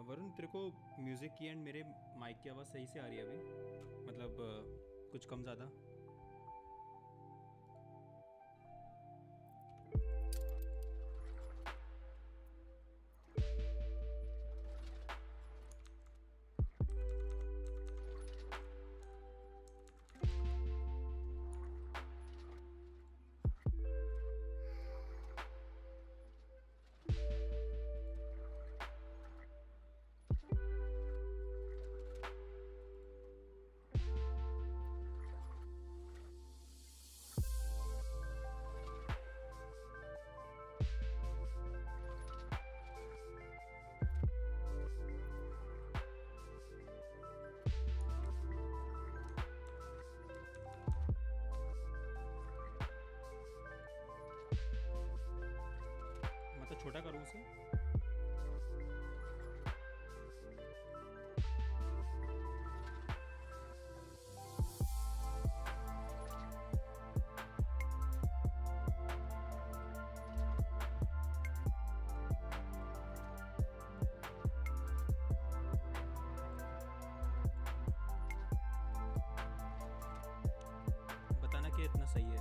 वरुण तेरे को म्यूज़िक की एंड मेरे माइक की आवाज़ सही से आ रही है अभी? मतलब कुछ कम ज़्यादा? मतलब छोटा करूँ उसे? बताना कि इतना सही है।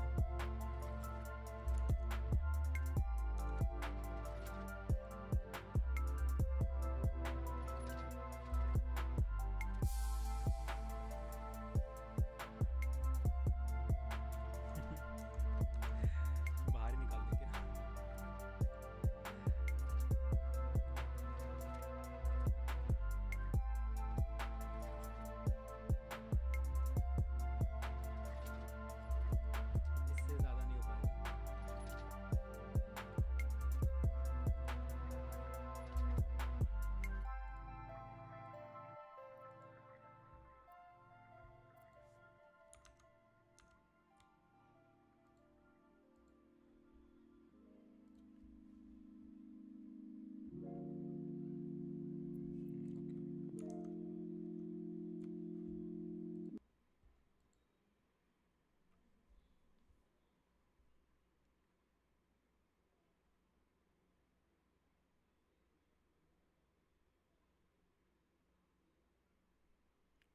बाहर ही निकाल दे क्या? इससे ज़्यादा नहीं हो पाएगा।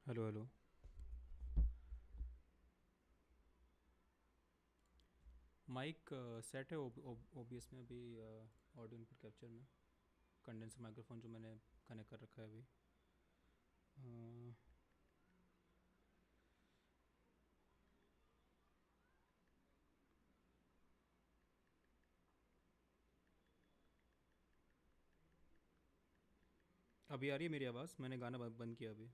Hello hello. माइक सेट है ओबीएस में अभी, ऑडियो इनपुट कैप्चर में। कंडेंसर माइक्रोफोन जो मैंने कनेक्ट कर रखा है अभी। अ, अभी आ रही है मेरी आवाज़? मैंने गाना बंद किया अभी।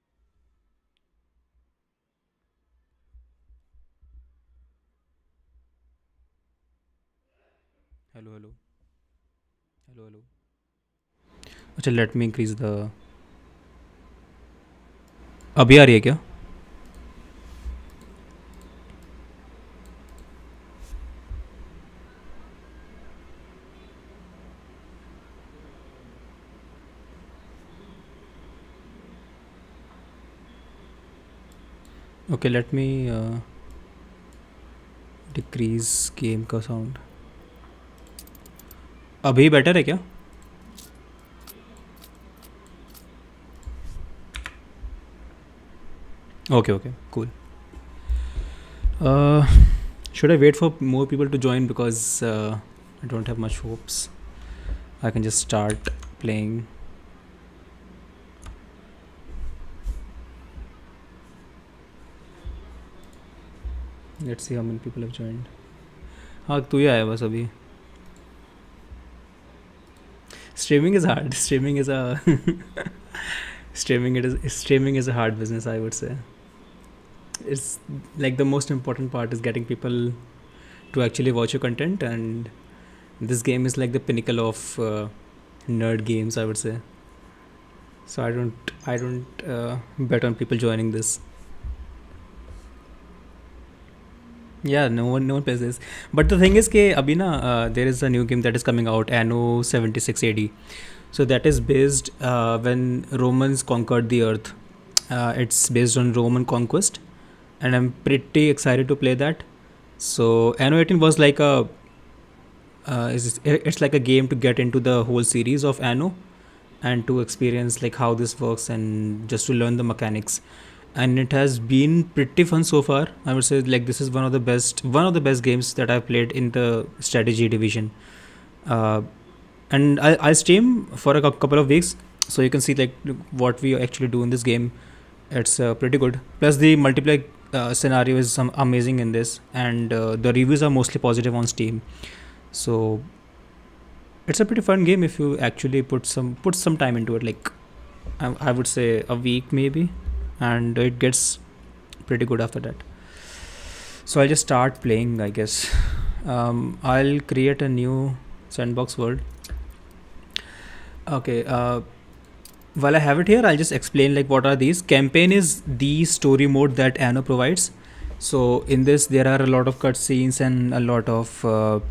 Hello hello. Hello hello. अच्छा, लेट मी इंक्रीज द। अभी आ रही है क्या? Okay, let me decrease game का साउंड। अभी बेटर है क्या? Okay okay, cool. Should I wait for more people to join because I don't have much hopes. I can just start playing. Let's see how many people have joined. हाँ, तू ही आया बस अभी। Streaming is hard. Streaming is a streaming is a hard business, I would say. It's like the most important part is getting people to actually watch your content, and this game is like the pinnacle of nerd games, I would say. So I don't bet on people joining this. Yeah, no one plays this. But the thing is कि अभी ना there is a new game that is coming out, Anno 76 AD. So that is based when Romans conquered the earth. It's based on Roman conquest, and I'm pretty excited to play that. So Anno 18 was like it's like a game to get into the whole series of Anno, and to experience like how this works and just to learn the mechanics. And it has been pretty fun so far. I would say like this is one of the best games that I've played in the strategy division. uh, and I stream for a couple of weeks, so you can see like what we actually do in this game. It's pretty good. Plus the multiplayer scenario is some amazing in this, and the reviews are mostly positive on Steam. So it's a pretty fun game if you actually put some time into it. Like I would say a week maybe, and it gets pretty good after that. So I'll just start playing, I guess. I'll create a new sandbox world. Okay. While I have it here, I'll just explain like what are these. Campaign is the story mode that Anno provides. So in this, there are a lot of cutscenes and a lot of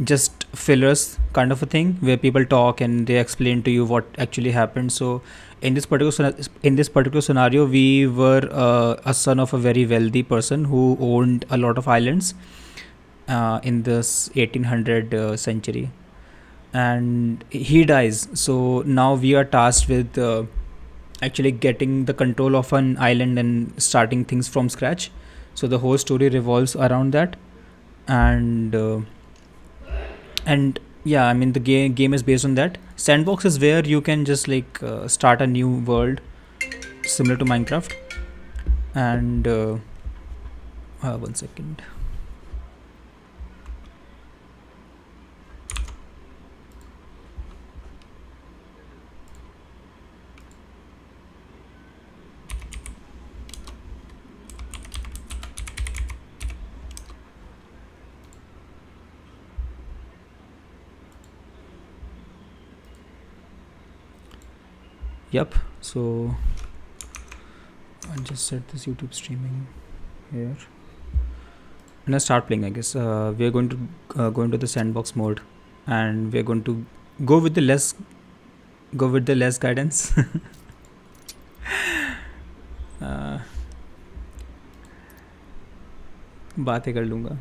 just fillers kind of a thing where people talk and they explain to you what actually happened. So in this particular scenario, we were a son of a very wealthy person who owned a lot of islands in this 1800 century, and he dies. So now we are tasked with actually getting the control of an island and starting things from scratch. So the whole story revolves around that, and and yeah, I mean the game is based on that. Sandbox is where you can just like start a new world similar to Minecraft. And one second. Yep. So I'll just set this YouTube streaming here and I start playing. I guess we're going to go into the sandbox mode, and we're going to go with the less go with the less guidance. uh, बातें कर लूँगा.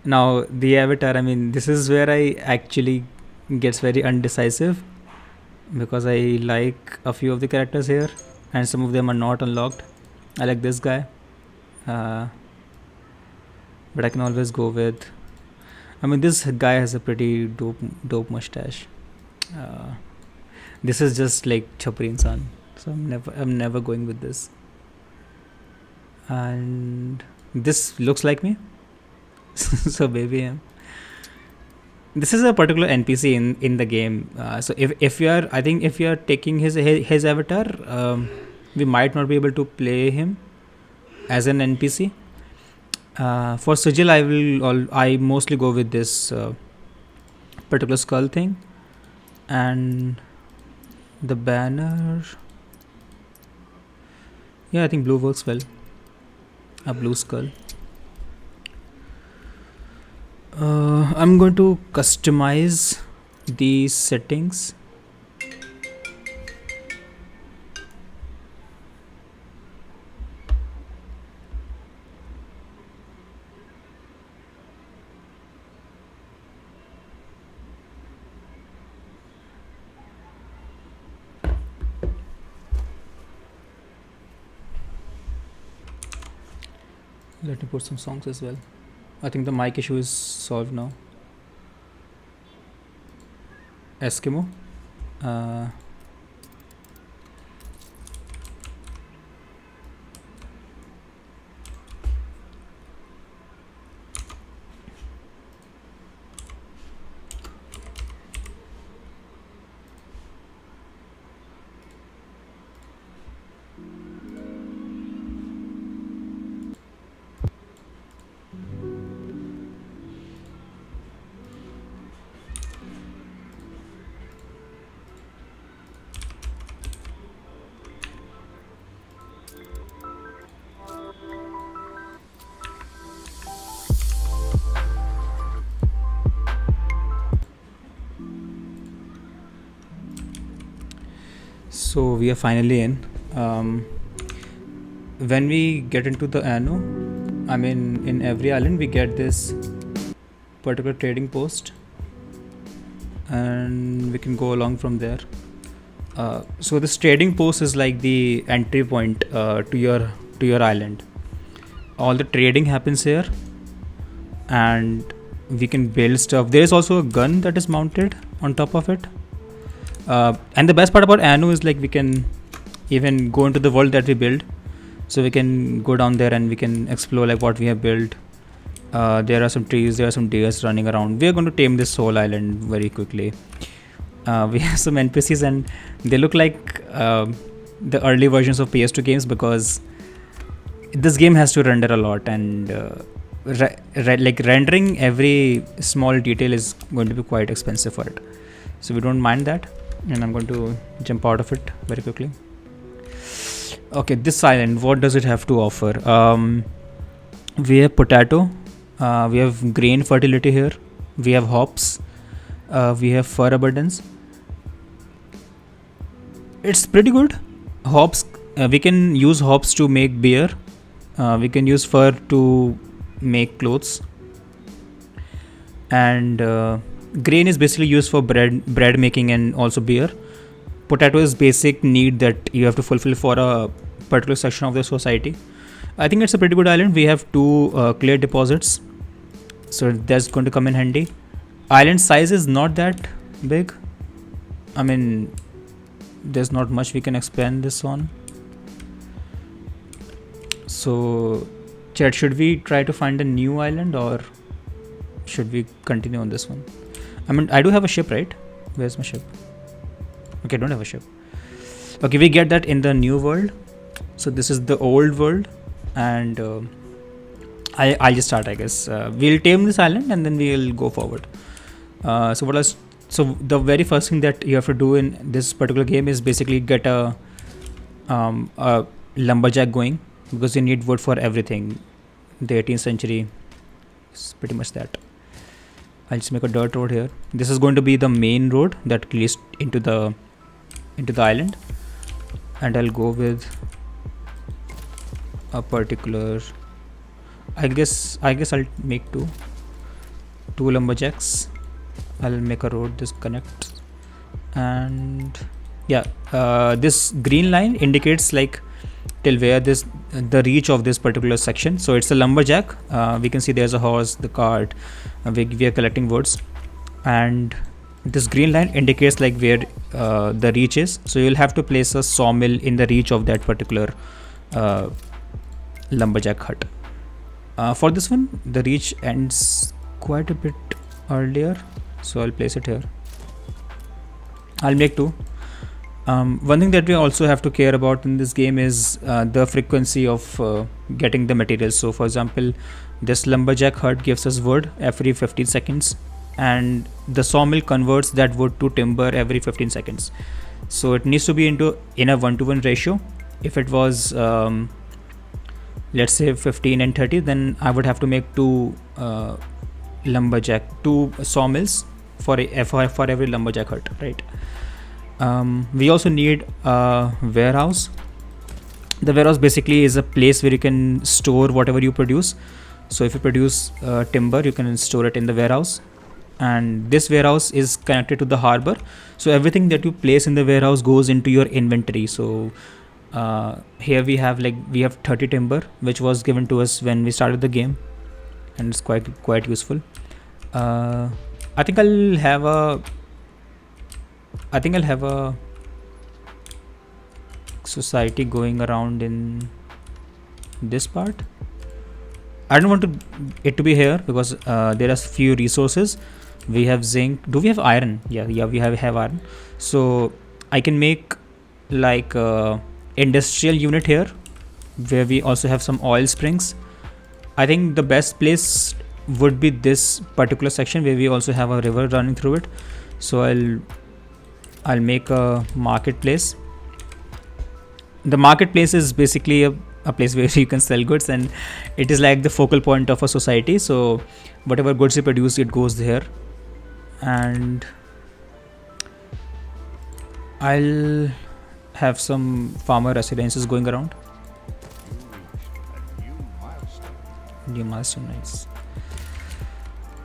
Now the avatar. I mean, this is where I actually gets very undecisive because I like a few of the characters here, and some of them are not unlocked. I like this guy, uh, but I can always go with. I mean, this guy has a pretty dope mustache. Uh, this is just like chapri insan, so I'm never going with this. And this looks like me, so maybe this is a particular NPC in the game. So if you are, I think if you are taking his avatar, we might not be able to play him as an NPC. For sigil, I mostly go with this particular skull thing, and the banner. Yeah, I think blue works well. A blue skull. I'm going to customize these settings. Let me put some songs as well. I think the mic issue is solved now. Eskimo. Uh, so we are finally in. When we get into the Anno, I mean in every island we get this particular trading post, and we can go along from there. So this trading post is like the entry point to your island. All the trading happens here, and we can build stuff. There is also a gun that is mounted on top of it. And the best part about Anno is like we can even go into the world that we build. So we can go down there and we can explore like what we have built. There are some trees, there are some deers running around. We are going to tame this whole island very quickly. We have some NPCs and they look like the early versions of PS2 games, because this game has to render a lot, and like rendering every small detail is going to be quite expensive for it. So we don't mind that, and I'm going to jump out of it very quickly. Okay, this island, what does it have to offer? We have potato, we have grain fertility here, we have hops, we have fur abundance. It's pretty good. Hops, we can use hops to make beer, we can use fur to make clothes, and grain is basically used for bread making and also beer. Potato is basic need that you have to fulfill for a particular section of the society. I think it's a pretty good island. We have two clear deposits, so that's going to come in handy. Island size is not that big. I mean, there's not much we can expand this on. So chat, should we try to find a new island or should we continue on this one? I mean, I do have a ship, right? Where's my ship? Okay, I don't have a ship. Okay, we get that in the new world. So this is the old world, and I'll just start, I guess. We'll tame this island and then we'll go forward. So what else? So the very first thing that you have to do in this particular game is basically get a lumberjack going, because you need wood for everything. The 18th century is pretty much that. I'll just make a dirt road here. This is going to be the main road that leads into the island, and I'll go with a particular. I guess I'll make two lumberjacks. I'll make a road this connects, and yeah, this green line indicates like till where the reach of this particular section. So it's a lumberjack. We can see there's a horse, the cart. We are collecting woods, and this green line indicates like where the reach is. So you'll have to place a sawmill in the reach of that particular lumberjack hut. For this one, the reach ends quite a bit earlier, so I'll place it here. I'll make two. One thing that we also have to care about in this game is the frequency of getting the materials. So for example, this lumberjack hut gives us wood every 15 seconds, and the sawmill converts that wood to timber every 15 seconds. So it needs to be in a 1-to-1 ratio. If it was let's say 15 and 30, then I would have to make two sawmills for every lumberjack hut, right? We also need a warehouse. The warehouse basically is a place where you can store whatever you produce. So if you produce timber, you can store it in the warehouse, and this warehouse is connected to the harbor. So everything that you place in the warehouse goes into your inventory. So here we have 30 timber, which was given to us when we started the game, and it's quite useful. I think I'll have a society going around in this part. I don't want it to be here because there are few resources. We have zinc. Do we have iron? Yeah, we have iron. So I can make like a industrial unit here, where we also have some oil springs. I think the best place would be this particular section where we also have a river running through it. So I'll make a marketplace. The marketplace is basically a place where you can sell goods, and it is like the focal point of a society. So whatever goods you produce, it goes there. And I'll have some farmer residences going around. New milestone, nice.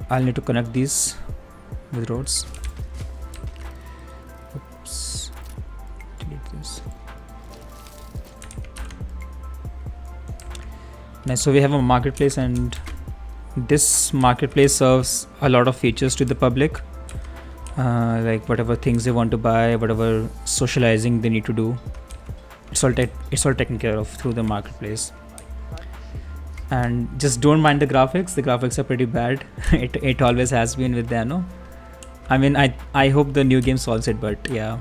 I'll need to connect these with roads. Nice. So we have a marketplace, and this marketplace serves a lot of features to the public, like whatever things they want to buy, whatever socializing they need to do. It's all taken care of through the marketplace. And just don't mind the graphics. The graphics are pretty bad. it always has been with the Anno. I mean, I hope the new game solves it, but yeah.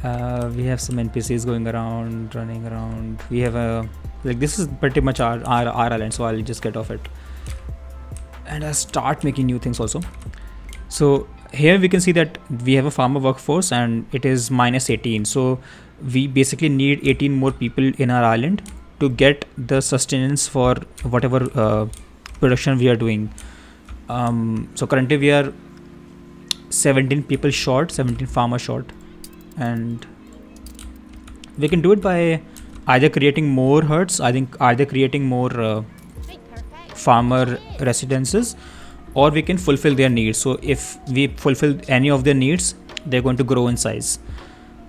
We have some NPCs going around, running around. We have a like this is pretty much our island, so I'll just get off it and I'll start making new things also. So here we can see that we have a farmer workforce and it is -18. So we basically need 18 more people in our island to get the sustenance for whatever production we are doing. So currently we are 17 people short, 17 farmers short, and we can do it by either creating more huts, I think either creating more farmer residences, or we can fulfill their needs. So if we fulfill any of their needs, they're going to grow in size.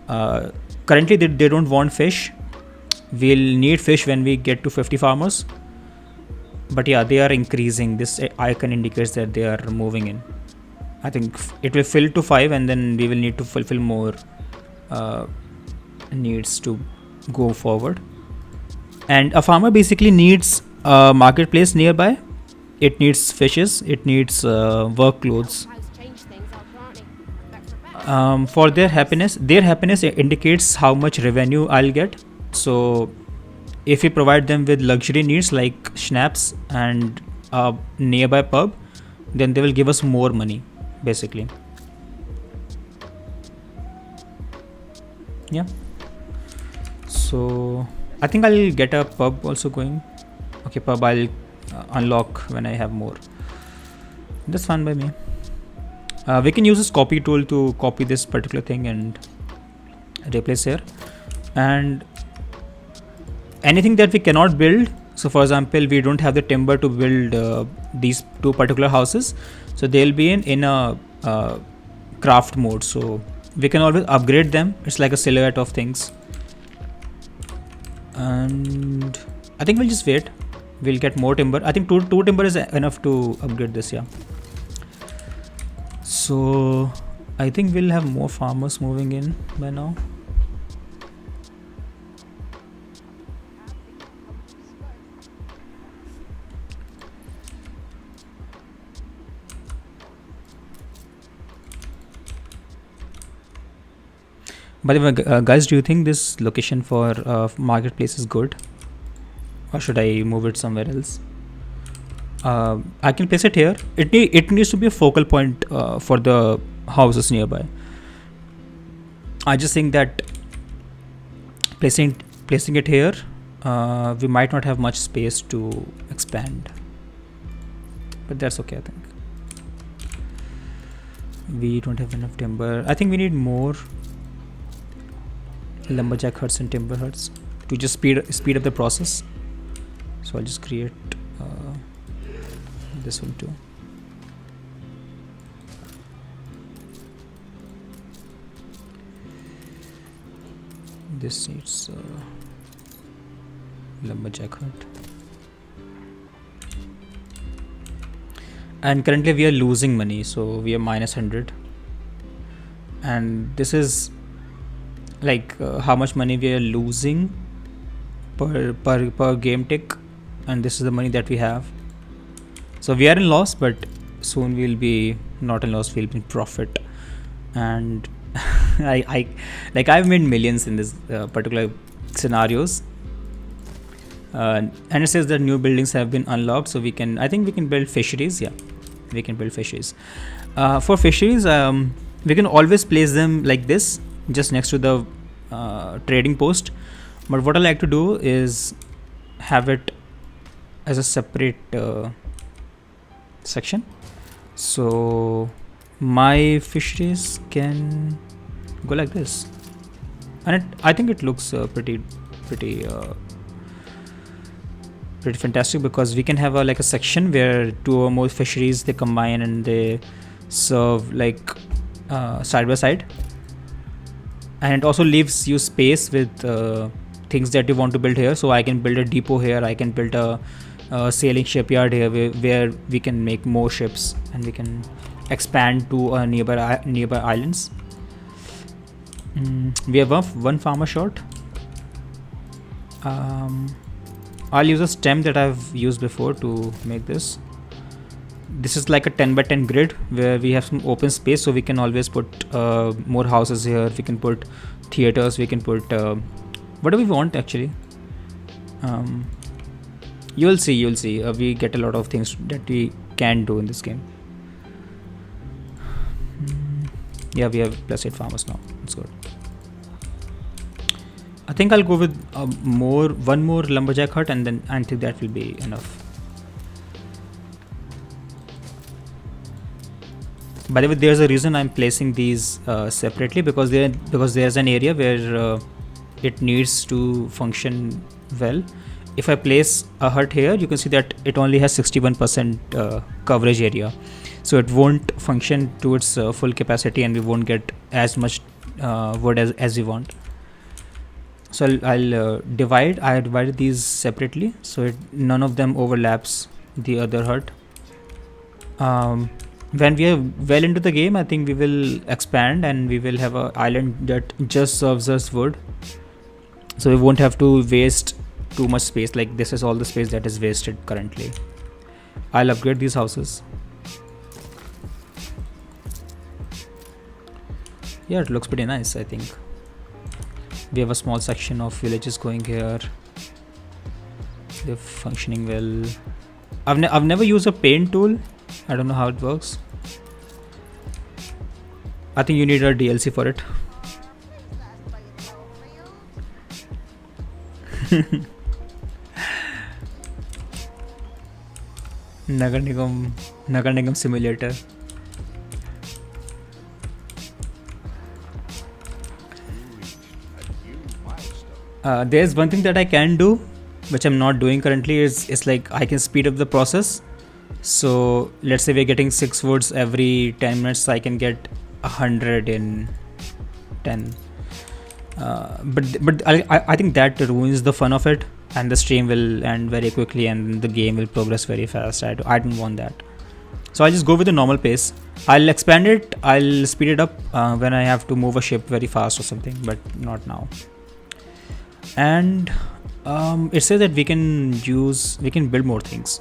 Currently they don't want fish. We'll need fish when we get to 50 farmers, but yeah, they are increasing. This icon indicates that they are moving in. I think it will fill to 5 and then we will need to fulfill more needs to go forward. And a farmer basically needs a marketplace nearby. It needs fishes, it needs work clothes. For their happiness indicates how much revenue I'll get. So if we provide them with luxury needs like schnapps and a nearby pub, then they will give us more money basically. Yeah, so I think I'll get a pub also going. Okay, pub I'll unlock when I have more. That's fine by me. We can use this copy tool to copy this particular thing and replace here. And anything that we cannot build, so for example we don't have the timber to build these two particular houses, so they'll be in a craft mode, so we can always upgrade them. It's like a silhouette of things. And I think we'll just wait. We'll get more timber. I think two timber is enough to upgrade this. Yeah, so I think we'll have more farmers moving in by now. By the way, guys, do you think this location for marketplace is good, or should I move it somewhere else? I can place it here. It needs to be a focal point for the houses nearby. I just think that placing it here, we might not have much space to expand, but that's okay. I think we don't have enough timber. I think we need more lumberjack huts and timber huts to just speed up the process. So I'll just create this one too. This needs lumberjack hut. And currently we are losing money, so we are -100. And this is like how much money we are losing per game tick, and this is the money that we have. So we are in loss, but soon we'll be not in loss, we'll be in profit. And I've made millions in this particular scenarios. And it says that new buildings have been unlocked, so I think we can build fisheries. Yeah, we can build fisheries. For fisheries, we can always place them like this, just next to the trading post. But what I like to do is have it as a separate section. So my fisheries can go like this, and I think it looks pretty fantastic, because we can have like a section where two or more fisheries, they combine and they serve like side by side. And it also leaves you space with things that you want to build here. So I can build a depot here, I can build a sailing shipyard here where we can make more ships and we can expand to nearby islands. We have one farmer short. I'll use a stem that I've used before to make this. This is like a 10 by 10 grid where we have some open space, so we can always put more houses here. We can put theaters, we can put whatever we want actually. You'll see we get a lot of things that we can do in this game. Yeah, we have +8 farmers now. It's good. I think I'll go with one more lumberjack hut, and then I think that will be enough. By the way, there's a reason I'm placing these separately, because there's an area where it needs to function well. If I place a hut here, you can see that it only has 61% coverage area, so it won't function to its full capacity, and we won't get as much wood as we want. So I'll divide. I divided these separately, so none of them overlaps the other hut. When we are well into the game, I think we will expand and we will have an island that just serves us wood, so we won't have to waste too much space. Like, this is all the space that is wasted currently. I'll upgrade these houses. Yeah, it looks pretty nice. I think we have a small section of villages going here. They're functioning well. I've never used a paint tool. I don't know how it works. I think you need a DLC for it. Nagar Nigam simulator. There's one thing that I can do, which I'm not doing currently. It's like I can speed up the process. So let's say we're getting 6 woods every 10 minutes, I can get 100 in 10. But I think that ruins the fun of it, and the stream will end very quickly and the game will progress very fast. I don't want that. So I'll just go with the normal pace. I'll expand it, I'll speed it up when I have to move a ship very fast or something, but not now. And it says that we can build more things.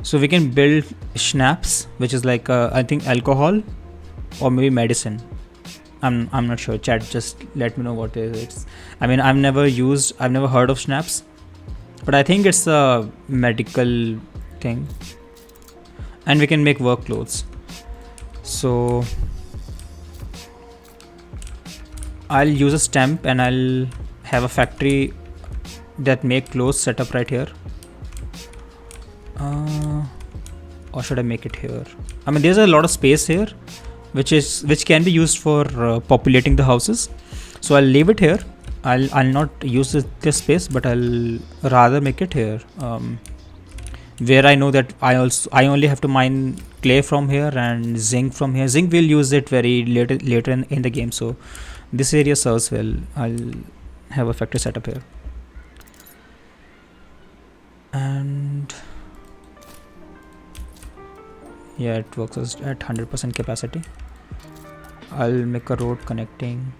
So we can build schnapps, which is like I think alcohol or maybe medicine. I'm not sure. Chat, just let me know what it is. I mean, I've never heard of schnapps, but I think it's a medical thing. And we can make work clothes. So I'll use a stamp and I'll have a factory that make clothes set up right here. Or should I make it here? I mean, there's a lot of space here, which can be used for populating the houses. So I'll leave it here. I'll not use this space, but I'll rather make it here, where I know that I only have to mine clay from here and zinc from here. Zinc we'll use it very later in the game, so this area serves well. I'll have a factory set up here. And yeah, it works at 100% capacity. I'll make a road connecting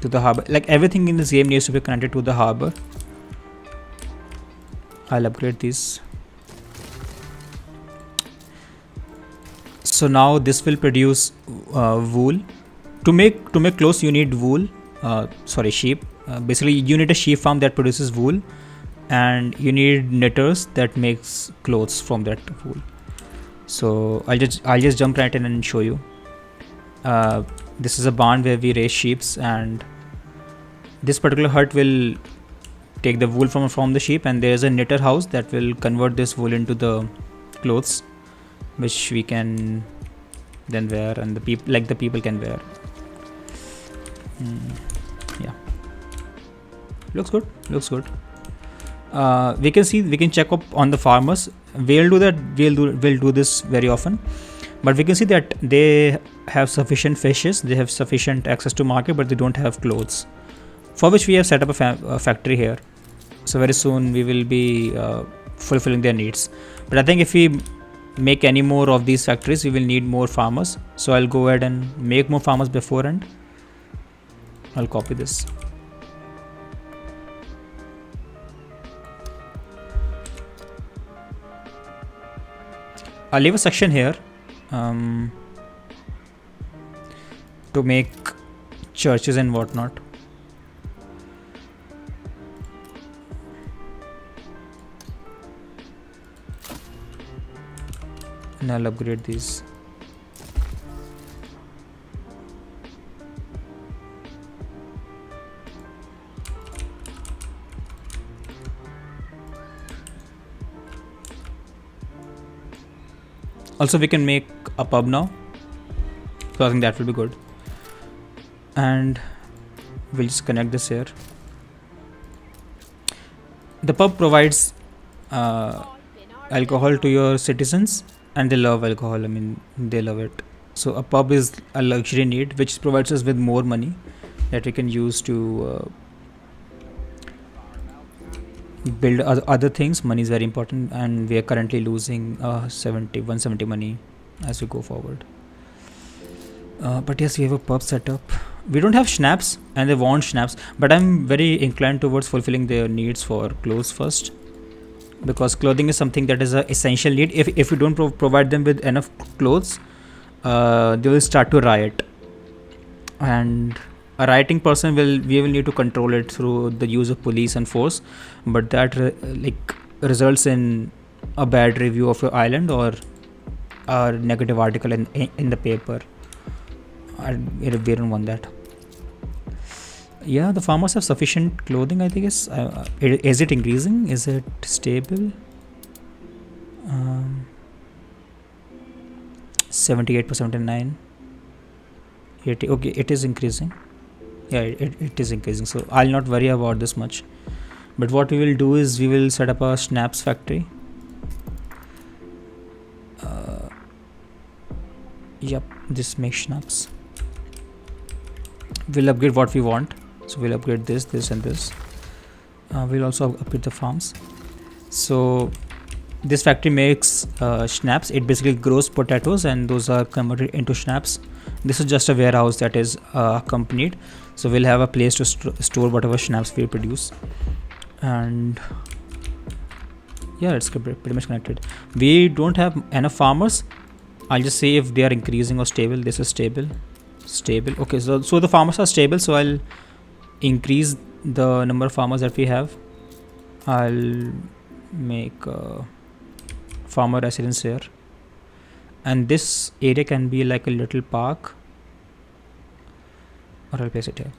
to the harbor. Like, everything in this game needs to be connected to the harbor. I'll upgrade these. So now this will produce wool. To make clothes, you need wool. Sheep. Basically, you need a sheep farm that produces wool, and you need knitters that makes clothes from that wool. So I'll just jump right in and show you. This is a barn where we raise sheep, and this particular hut will take the wool from the sheep, and there's a knitter house that will convert this wool into the clothes, which we can then wear, and the people can wear. Yeah, looks good. We can check up on the farmers. We'll do this very often, but we can see that they have sufficient fishes, they have sufficient access to market, but they don't have clothes. for which we have set up a factory here. So very soon we will be fulfilling their needs. But I think if we make any more of these factories, we will need more farmers. So I'll go ahead and make more farmers beforehand. I'll copy this. I'll leave a section here to make churches and whatnot. And I'll upgrade these. Also, we can make a pub now, so I think that will be good. And we'll just connect this here. The pub provides alcohol to your citizens, and they love alcohol. I mean, they love it. So a pub is a luxury need which provides us with more money that we can use to build other things. Money is very important, and we are currently losing 170 money as we go forward. But yes, we have a pub set up. We don't have schnapps, and they want schnapps, but I'm very inclined towards fulfilling their needs for clothes first, because clothing is something that is an essential need. If we don't provide them with enough clothes, they will start to riot, and a rioting person we will need to control it through the use of police and force, but that results in a bad review of your island or a negative article in the paper. We don't want that. Yeah, the farmers have sufficient clothing, I think. Is it increasing? Is it stable? 78 per 79. 80. Okay, it is increasing. Yeah, it is increasing, so I'll not worry about this much. But what we will do is we will set up a schnapps factory. Yep, this makes schnapps. We'll upgrade what we want, so we'll upgrade this and this. We'll also upgrade the farms. So this factory makes schnapps. It basically grows potatoes, and those are converted into schnapps. This is just a warehouse that is accompanied, so we'll have a place to store whatever schnapps we produce. And yeah, it's pretty much connected. We don't have enough farmers. I'll just see if they are increasing or stable. This is stable. Okay, so the farmers are stable, so I'll increase the number of farmers that we have. I'll make farmer residence here, and this area can be like a little park, or I'll place it here.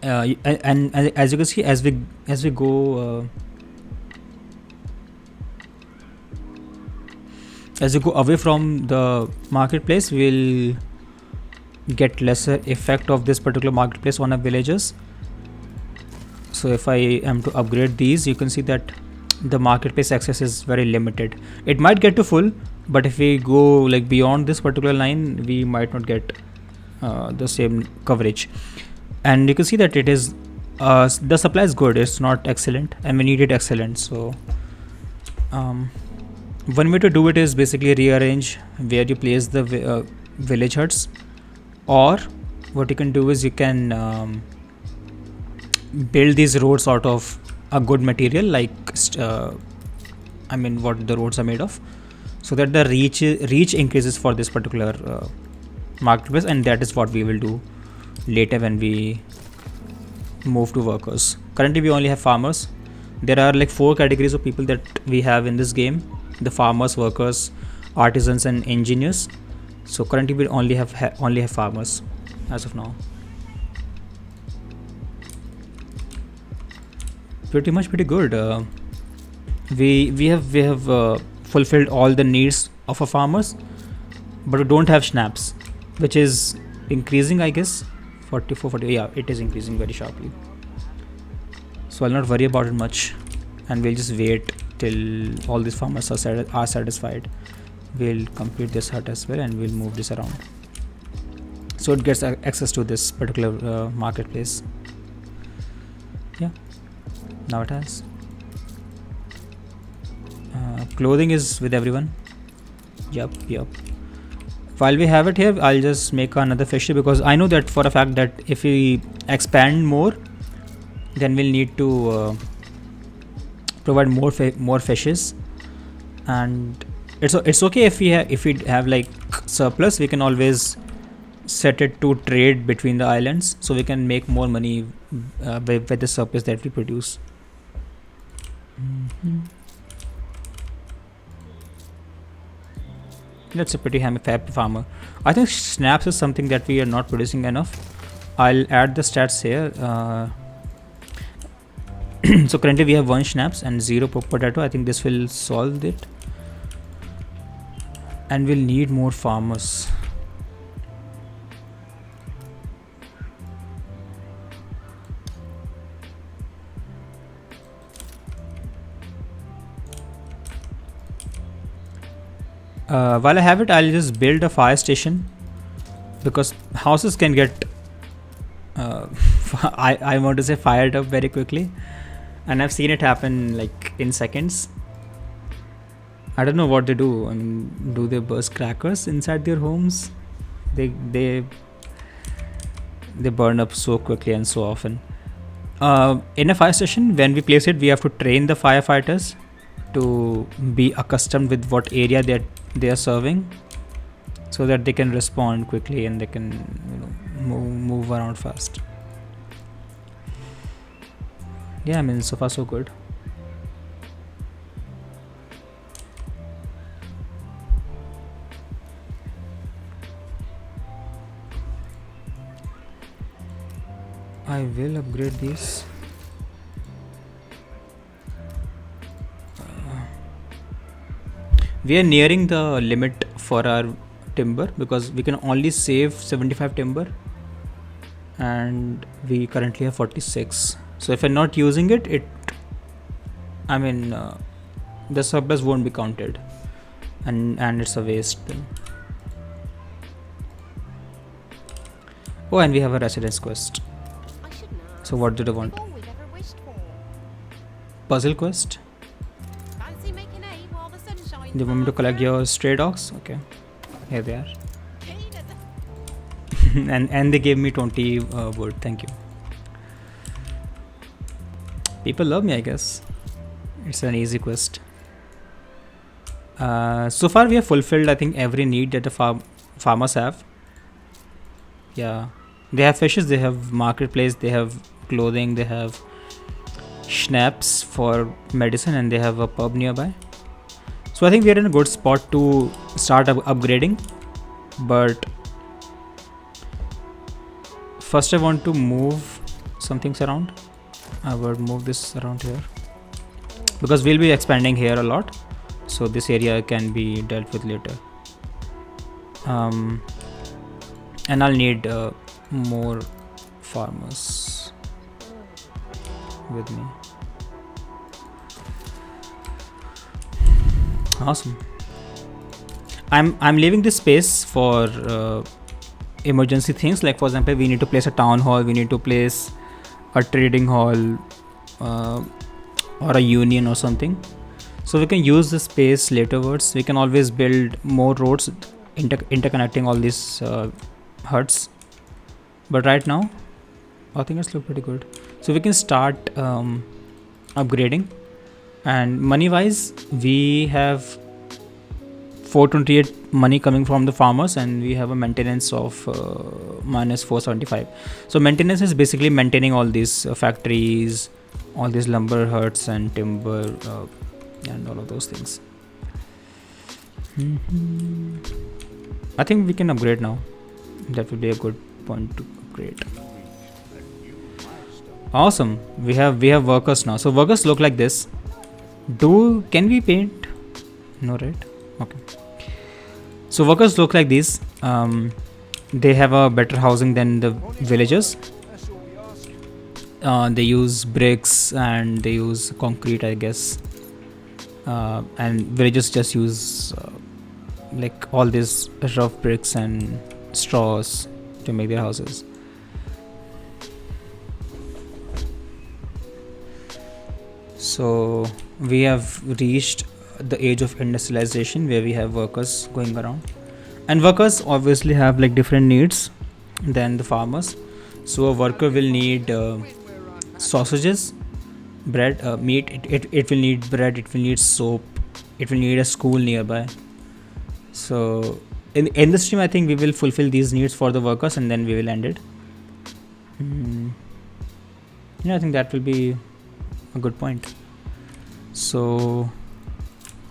And as you can see, as we go away from the marketplace, we'll get lesser effect of this particular marketplace on our villagers. So if I am to upgrade these, you can see that the marketplace access is very limited. It might get to full, but if we go like beyond this particular line, we might not get the same coverage. And you can see that it is the supply is good, it's not excellent, and we need it excellent. So one way to do it is basically rearrange where you place the village huts, or what you can do is you can build these roads out of a good material, like what the roads are made of, so that the reach increases for this particular marketplace. And that is what we will do later when we move to workers. Currently we only have farmers. There are like 4 categories of people that we have in this game: the farmers, workers, artisans, and engineers. So currently we only have farmers as of now. Pretty good. We have fulfilled all the needs of our farmers, but we don't have schnapps, which is increasing, I guess. 44, 40. Yeah, it is increasing very sharply. So I'll not worry about it much, and we'll just wait till all these farmers are satisfied. We'll complete this hut as well, and we'll move this around, so it gets access to this particular marketplace. Yeah, now it has. Clothing is with everyone. Yup, yup. While we have it here, I'll just make another fishery because I know that for a fact that if we expand more, then we'll need to provide more fishes, and it's okay if we have like surplus, we can always set it to trade between the islands, so we can make more money with the surplus that we produce. Mm-hmm. That's a pretty happy farmer. I think snaps is something that we are not producing enough. I'll add the stats here. So currently we have 1 schnapps and 0 potato. I think this will solve it. And we'll need more farmers. While I have it, I'll just build a fire station because houses can get I want to say fired up very quickly, and I've seen it happen like in seconds. I don't know what they do. I mean, do they burst crackers inside their homes? They burn up so quickly and so often. In a fire station, when we place it, we have to train the firefighters to be accustomed with what area they are serving, so that they can respond quickly and they can move around fast. Yeah, I mean, so far so good. I will upgrade these. We are nearing the limit for our timber because we can only save 75 timber and we currently have 46. So if I'm not using it, the surplus won't be counted, and it's a waste then. Oh, and we have a residence quest. So what do they want? Puzzle quest. They want me to collect your stray dogs? Okay, here they are. and they gave me 20 wood. Thank you. People love me, I guess. It's an easy quest. So far we have fulfilled, I think, every need that the farmers have. Yeah, they have fishes, they have marketplace, they have clothing, they have schnapps for medicine, and they have a pub nearby. So I think we are in a good spot to start upgrading, but first I want to move some things around. I will move this around here because we'll be expanding here a lot, so this area can be dealt with later. And I'll need more farmers with me. Awesome. I'm leaving this space for emergency things, like for example, we need to place a town hall, we need to place a trading hall, or a union or something, so we can use the space laterwards. We can always build more roads interconnecting all these huts, but right now I think it's look pretty good, so we can start upgrading. And money wise, we have 428 money coming from the farmers, and we have a maintenance of minus 475. So maintenance is basically maintaining all these factories, all these lumber huts and timber, and all of those things. I think we can upgrade now. That would be a good point to upgrade. Awesome. We have workers now. So workers look like this. Can we paint? No, right? Okay. So workers look like these. They have a better housing than the villagers. They use bricks and they use concrete, I guess. And villagers just use like all these rough bricks and straws to make their houses. So we have reached the age of industrialization where we have workers going around, and workers obviously have like different needs than the farmers. So a worker will need sausages, bread, meat. It will need bread, it will need soap, it will need a school nearby. So in the stream I think we will fulfill these needs for the workers and then we will end it. Yeah, I think that will be a good point. So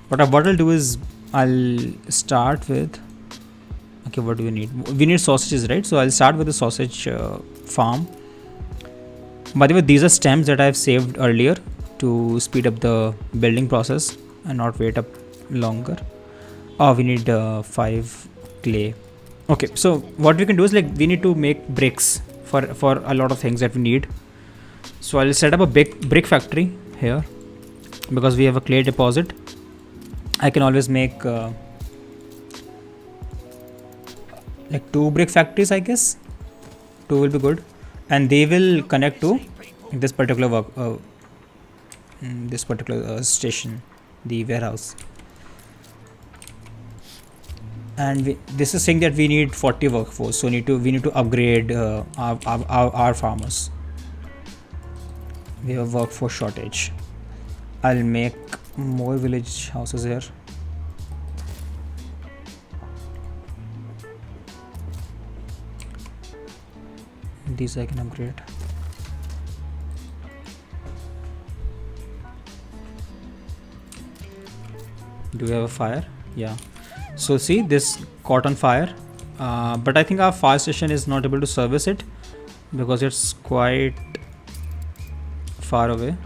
what I'll do is I'll start with, okay, what do we need? We need sausages, right? So I'll start with the sausage farm. By the way, these are stems that I've saved earlier to speed up the building process and not wait up longer. Oh, we need 5 clay. Okay, so what we can do is like we need to make bricks for a lot of things that we need. So I'll set up a big brick factory here because we have a clay deposit. I can always make like 2 brick factories, I guess. 2 will be good, and they will connect to this particular station, the warehouse. And this is saying that we need 40 workforce, so we need to upgrade our farmers. We have workforce shortage. I'll make more village houses here. These I can upgrade. Do we have a fire? Yeah. So see, this caught on fire, but I think our fire station is not able to service it because it's quite far away.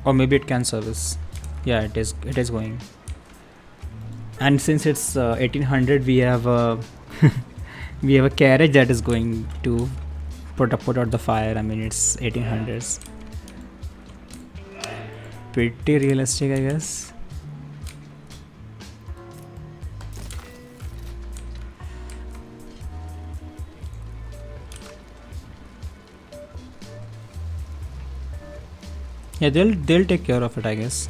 Or maybe it can service. Yeah, it is going. And since it's 1800, we have a we have a carriage that is going to put out the fire. I mean, it's 1800s. Pretty realistic, I guess. Yeah, they'll take care of it, I guess.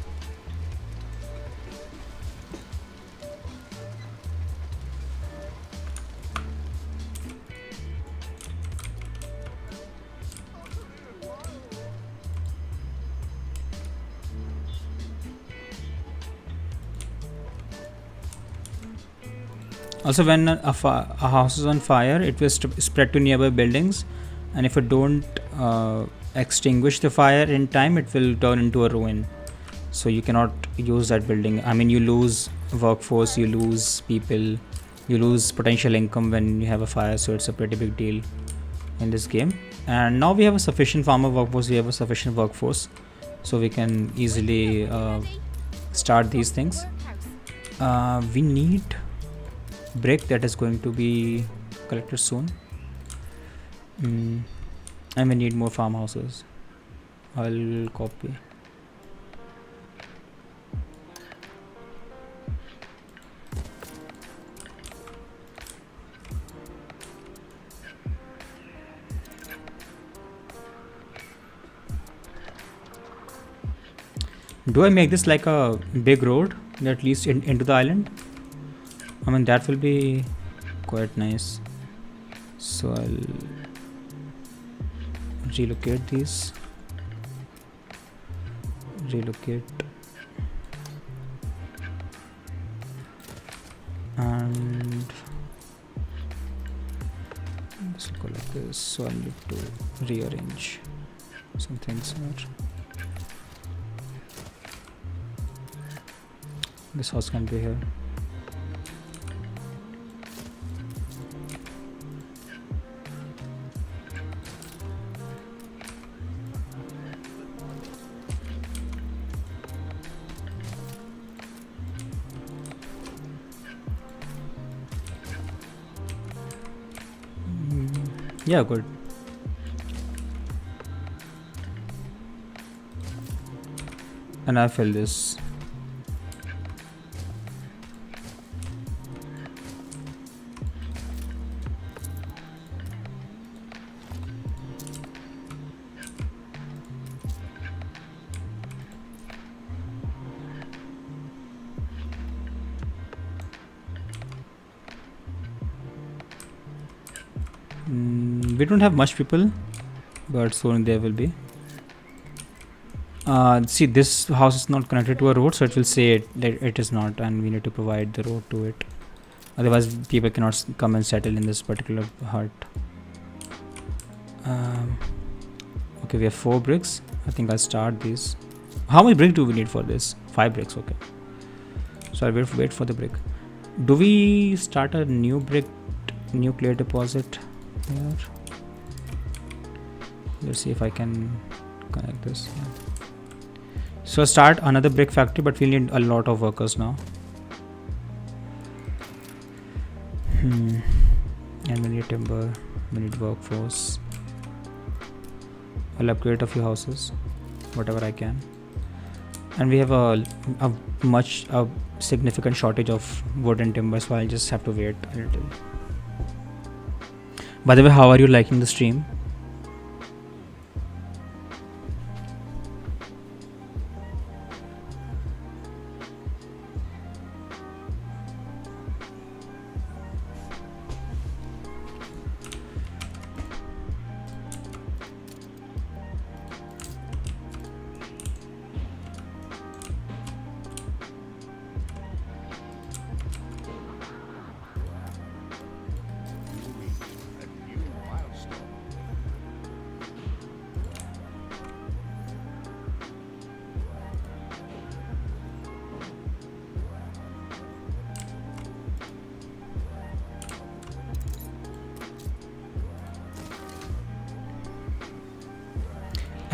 Also, when a house is on fire, it will spread to nearby buildings, and if you don't extinguish the fire in time, it will turn into a ruin. So you cannot use that building. I mean, you lose workforce, you lose people, you lose potential income when you have a fire. So it's a pretty big deal in this game. And now we have a sufficient farmer workforce, we have a sufficient workforce, so we can easily start these things. We need brick that is going to be collected soon, and we need more farmhouses. I'll copy. Do I make this like a big road that leads into the island? I mean, that will be quite nice. So I'll relocate these. Relocate. And this will go like this. So I need to rearrange some things here. This house can be here. Yeah, good. And I fill this. We don't have much people, but soon there will be. See, this house is not connected to a road, so it will say that it is not, and we need to provide the road to it. Otherwise, people cannot come and settle in this particular hut. Okay, we have 4 bricks. I think I'll start these. How much brick do we need for this? 5 bricks, okay. So I'll wait for the brick. Do we start a new nuclear deposit here? Let's see if I can connect this. Yeah. So start another brick factory, but we need a lot of workers now. And we need timber, we need workforce. I'll upgrade a few houses, whatever I can. And we have a significant shortage of wood and timber, so I'll just have to wait a little. By the way, how are you liking the stream?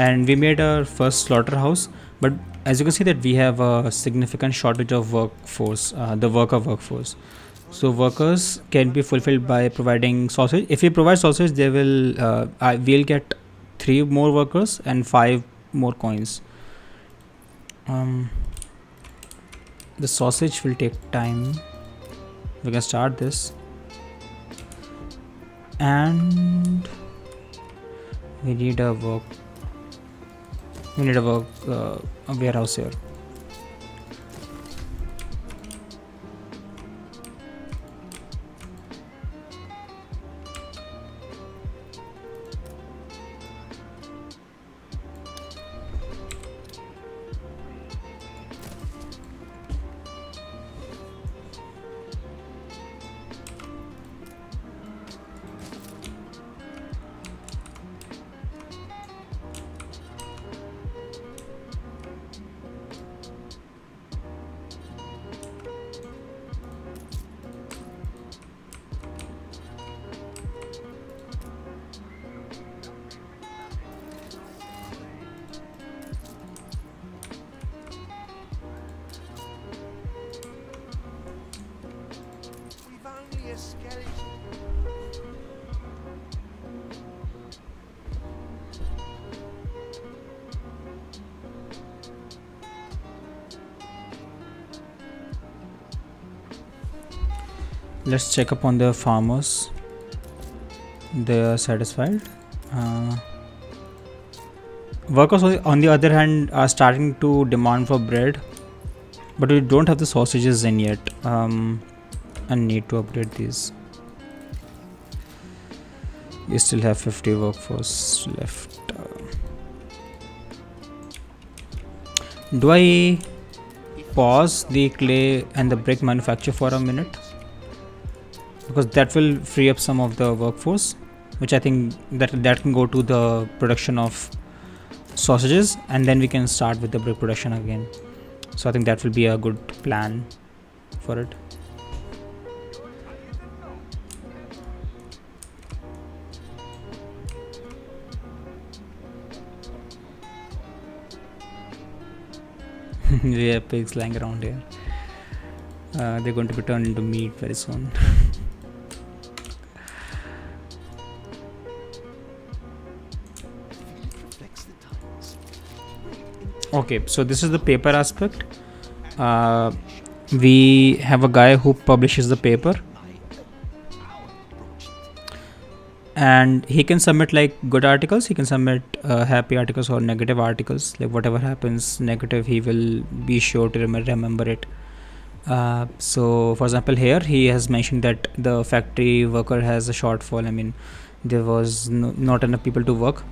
And we made our first slaughterhouse, but as you can see that we have a significant shortage of workforce, the worker workforce. So workers can be fulfilled by providing sausage. If we provide sausage, they will we'll get 3 more workers and 5 more coins. The sausage will take time. We can start this, and we need a warehouse here. Let's check up on the farmers. They are satisfied. Workers on the other hand are starting to demand for bread, but we don't have the sausages in yet. I need to upgrade these. We still have 50 workforce left. Do I pause the clay and the brick manufacture for a minute? Because that will free up some of the workforce, which I think that can go to the production of sausages, and then we can start with the brick production again. So I think that will be a good plan for it. We have pigs lying around here. They're going to be turned into meat very soon. Okay, so this is the paper aspect. We have a guy who publishes the paper, and he can submit like good articles, he can submit happy articles or negative articles. Like whatever happens negative, he will be sure to remember it. So for example, here he has mentioned that the factory worker has a shortfall. I mean, there was not enough people to work.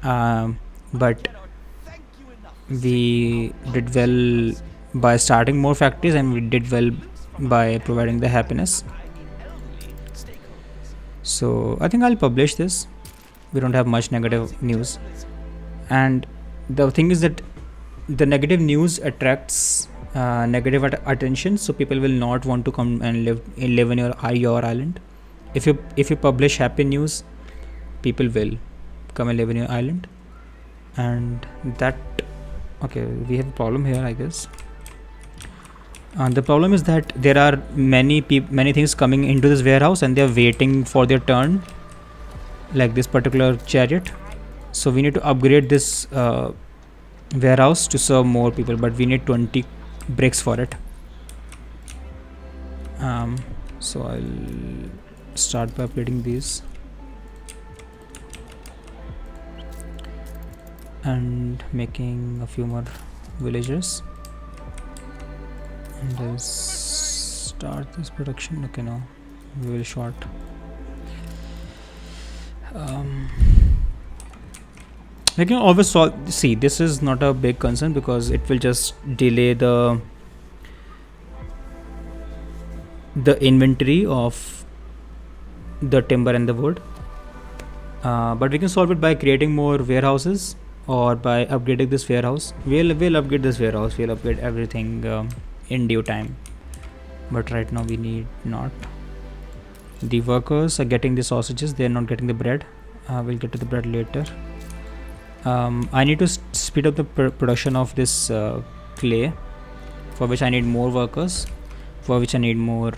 But we did well by starting more factories, and we did well by providing the happiness. So I think I'll publish this. We don't have much negative news, and the thing is that the negative news attracts negative attention, so people will not want to come and live in your island. If you publish happy news, people will come and live in your island. And that, okay, we have a problem here, I guess. The problem is that there are many things coming into this warehouse, and they're waiting for their turn, like this particular chariot. So we need to upgrade this warehouse to serve more people, but we need 20 bricks for it. So I'll start by upgrading these and making a few more villagers, and I'll start this production. Okay, no, we will short. We can always see, this is not a big concern because it will just delay the inventory of the timber and the wood, but we can solve it by creating more warehouses or by upgrading this warehouse. We'll upgrade this warehouse, we'll upgrade everything in due time, but right now we need not. The workers are getting the sausages, they're not getting the bread. We'll get to the bread later. I need to speed up the production of this clay, for which I need more workers, for which I need more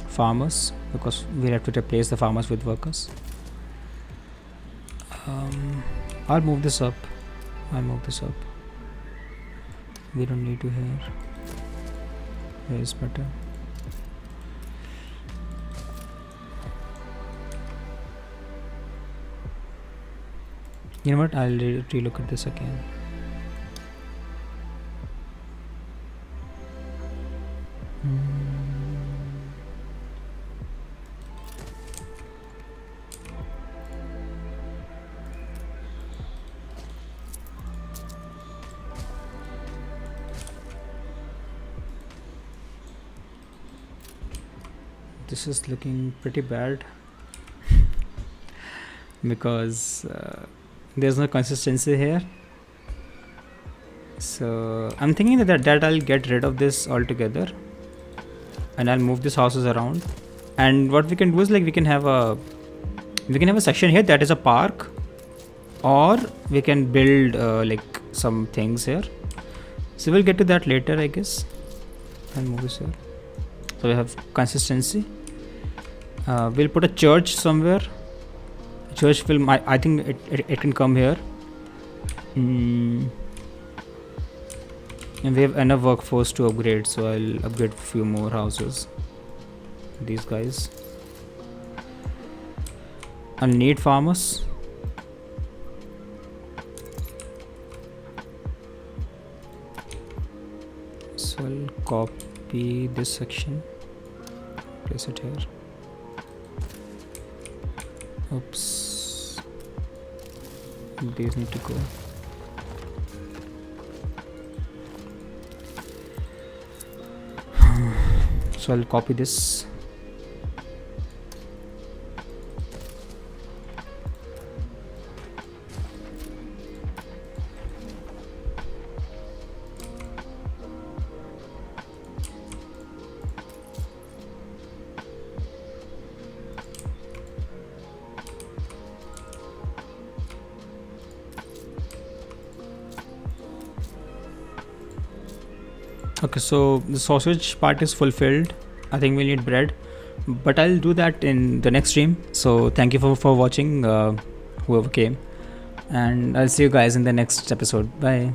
farmers, because we'll have to replace the farmers with workers. I'll move this up. We don't need to here. Here is better. You know what? I'll relook at this again. This is looking pretty bad because there's no consistency here. So I'm thinking that I'll get rid of this altogether, and I'll move these houses around. And what we can do is, like, we can have a section here that is a park, or we can build like some things here. So we'll get to that later, I guess. I'll move this here. So we have consistency. We'll put a church somewhere. Church will, I think it can come here. And we have enough workforce to upgrade, so I'll upgrade a few more houses. These guys. I'll need farmers. So I'll copy this section, place it here. Oops, these need to go. So I'll copy this. Okay, so the sausage part is fulfilled. I think we need bread, but I'll do that in the next stream. So thank you for watching, whoever came, and I'll see you guys in the next episode. Bye.